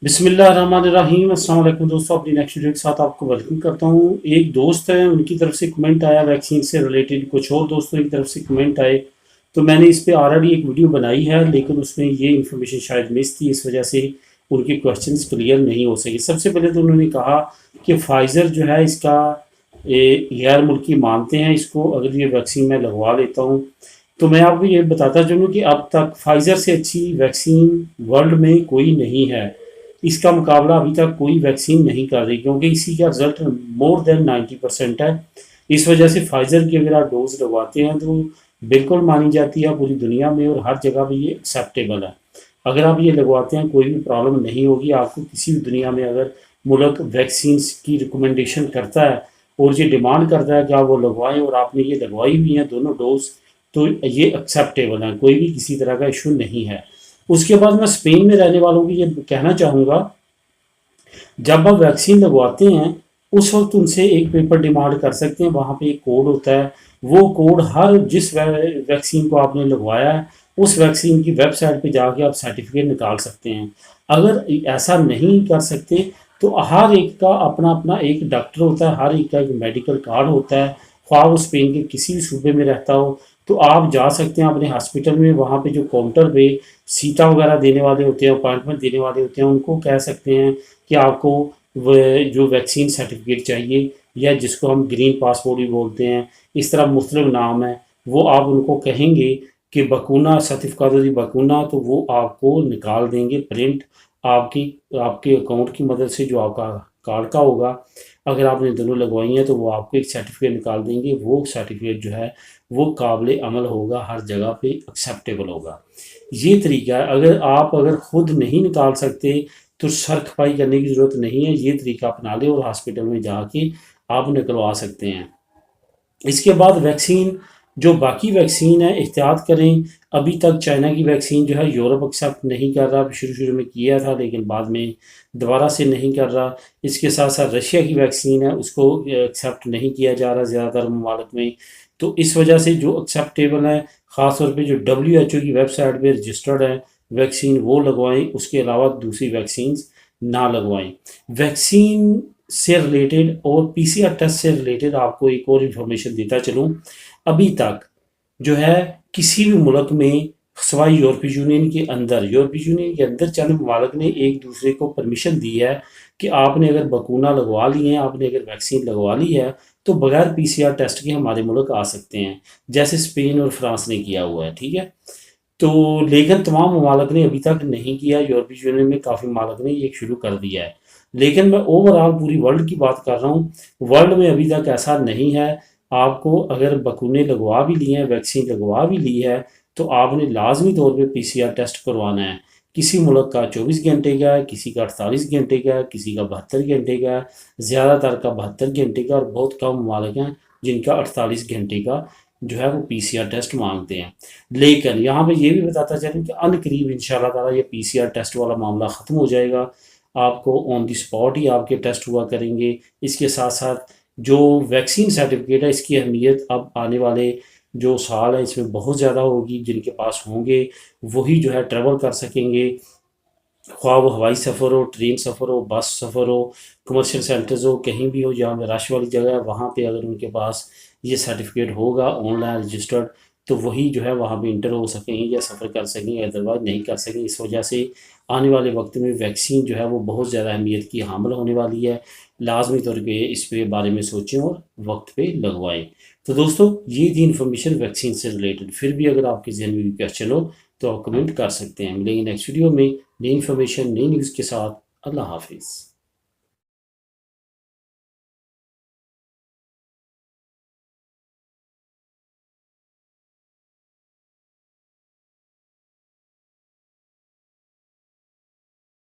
बिस्मिल्लाहिर्रहमानिर्रहीम। अस्सलाम वालेकुम दोस्तों, अपनी नेक्स्ट वीडियो के साथ आपको वेलकम करता हूँ। एक दोस्त है, उनकी तरफ से कमेंट आया वैक्सीन से रिलेटेड, कुछ और दोस्तों की तरफ से कमेंट आए, तो मैंने इस पे ऑलरेडी एक वीडियो बनाई है, लेकिन उसमें ये इन्फॉर्मेशन शायद मिस थी, इस वजह से उनके क्वेश्चंस क्लियर नहीं हो सके। सबसे पहले तो उन्होंने कहा कि फ़ाइज़र जो है इसका गैर मुल्की मानते हैं इसको, अगर ये वैक्सीन मैं लगवा लेता हूँ तो मैं आपको ये बताता चलूँ कि अब तक फाइज़र से अच्छी वैक्सीन वर्ल्ड में कोई नहीं है। इसका मुकाबला अभी तक कोई वैक्सीन नहीं कर रही, क्योंकि इसी का रिजल्ट मोर देन 90% है। इस वजह से फाइज़र की अगर आप डोज लगवाते हैं तो बिल्कुल मानी जाती है पूरी दुनिया में, और हर जगह पे ये एक्सेप्टेबल है। अगर आप ये लगवाते हैं कोई भी प्रॉब्लम नहीं होगी आपको। किसी भी दुनिया में अगर मुल्क वैक्सीन की रिकमेंडेशन करता है और ये डिमांड करता है कि आप वो लगवाएं, और आपने ये लगवाई हुई हैं दोनों डोज, तो ये एक्सेप्टेबल है, कोई भी किसी तरह का इशू नहीं है। उसके बाद मैं स्पेन में रहने वालों की ये कहना चाहूँगा, जब आप वैक्सीन लगवाते हैं उस वक्त उनसे एक पेपर डिमांड कर सकते हैं। वहाँ पे एक कोड होता है, वो कोड हर जिस वैक्सीन को आपने लगवाया है उस वैक्सीन की वेबसाइट पे जाके आप सर्टिफिकेट निकाल सकते हैं। अगर ऐसा नहीं कर सकते तो हर एक का अपना अपना एक डॉक्टर होता है, हर एक का एक मेडिकल कार्ड होता है, ख्वाह वो स्पेन के किसी भी सूबे में रहता हो, तो आप जा सकते हैं अपने हॉस्पिटल में। वहाँ पे जो काउंटर पे सीटा वगैरह देने वाले होते हैं, अपॉइंटमेंट देने वाले होते हैं, उनको कह सकते हैं कि आपको जो वैक्सीन सर्टिफिकेट चाहिए, या जिसको हम ग्रीन पासपोर्ट भी बोलते हैं, इस तरह मुख्तलिफ नाम है, वो आप उनको कहेंगे कि बकूना सर्टिफिकेट दी बकूना, तो वो आपको निकाल देंगे प्रिंट आपकी आपके अकाउंट की मदद से, जो आपका कार्ड का होगा। अगर आपने दोनों लगवाई हैं तो वो आपको एक सर्टिफिकेट निकाल देंगे। वो सर्टिफिकेट जो है वो काबिल अमल होगा, हर जगह पे एक्सेप्टेबल होगा। ये तरीका है। अगर खुद नहीं निकाल सकते तो सर खपाई करने की ज़रूरत नहीं है, ये तरीका अपना लें और हॉस्पिटल में जाके आप निकलवा सकते हैं। इसके बाद वैक्सीन, जो बाकी वैक्सीन है, एहतियात करें। अभी तक चाइना की वैक्सीन जो है यूरोप एक्सेप्ट नहीं कर रहा, शुरू शुरू में किया था लेकिन बाद में दोबारा से नहीं कर रहा। इसके साथ साथ रशिया की वैक्सीन है, उसको एक्सेप्ट नहीं किया जा रहा ज़्यादातर ममालिक में। तो इस वजह से जो एक्सेप्टेबल है, ख़ास तौर पे जो WHO की वेबसाइट पे रजिस्टर्ड है वैक्सीन, वो लगवाएं। उसके अलावा दूसरी वैक्सीन ना लगवाएं। वैक्सीन से रिलेटेड और PCR टेस्ट से रिलेटेड आपको एक और इन्फॉर्मेशन देता चलूँ। अभी तक जो है किसी भी मुल्क में, सवाई यूरोपीय यूनियन के अंदर चंद ममालिक ने एक दूसरे को परमिशन दी है कि आपने अगर बकूना लगवा लिए हैं, आपने अगर वैक्सीन लगवा ली है, तो बगैर PCR टेस्ट के हमारे मुल्क आ सकते हैं, जैसे स्पेन और फ्रांस ने किया हुआ है। ठीक है, तो लेकिन तमाम ममालिक ने अभी तक नहीं किया। यूरोपीय यूनियन में काफ़ी ममालिक ने ये शुरू कर दिया है, लेकिन मैं ओवरऑल पूरी वर्ल्ड की बात कर रहा हूँ। वर्ल्ड में अभी तक ऐसा नहीं है। आपको अगर बकूने लगवा भी लिए हैं, वैक्सीन लगवा भी ली है, तो आपने लाजमी तौर पे PCR टेस्ट करवाना है। किसी मुल्क का 24 घंटे का है, किसी का 48 घंटे का है, किसी का 72 घंटे का है, ज़्यादातर का 72 घंटे का, और बहुत कम ममालिक हैं जिनका 48 घंटे का जो है वो PCR टेस्ट मांगते हैं। लेकिन यहाँ पे ये भी बताता चलें कि अनकरीब इंशाल्लाह ताला ये PCR टेस्ट वाला मामला ख़त्म हो जाएगा। आपको ऑन द स्पॉट ही आपके टेस्ट हुआ करेंगे। इसके साथ साथ जो वैक्सीन सर्टिफिकेट है, इसकी अहमियत अब आने वाले जो साल है इसमें बहुत ज़्यादा होगी। जिनके पास होंगे वही जो है ट्रैवल कर सकेंगे, ख्वाह वो हवाई सफ़र हो, ट्रेन सफ़र हो, बस सफ़र हो, कमर्शियल सेंटर्स हो, कहीं भी हो जहाँ पे रश वाली जगह है, वहाँ पे अगर उनके पास ये सर्टिफिकेट होगा ऑनलाइन रजिस्टर्ड, तो वही जो है वहाँ पे इंटर हो सकेंगे या सफ़र कर सकेंगे, अदरवाइज नहीं कर सकेंगे। इस वजह से आने वाले वक्त में वैक्सीन जो है वो बहुत ज़्यादा अहमियत की हामिल होने वाली है। लाजमी तौर पे इस पे बारे में सोचें और वक्त पे लगवाएं। तो दोस्तों, ये थी इन्फॉर्मेशन वैक्सीन से रिलेटेड। फिर भी अगर आपके जहन में भी क्वेश्चन हो तो आप कमेंट कर सकते हैं। मिलेंगे नेक्स्ट वीडियो में नई इन्फॉर्मेशन, नई न्यूज़ के साथ। अल्लाह हाफिज़।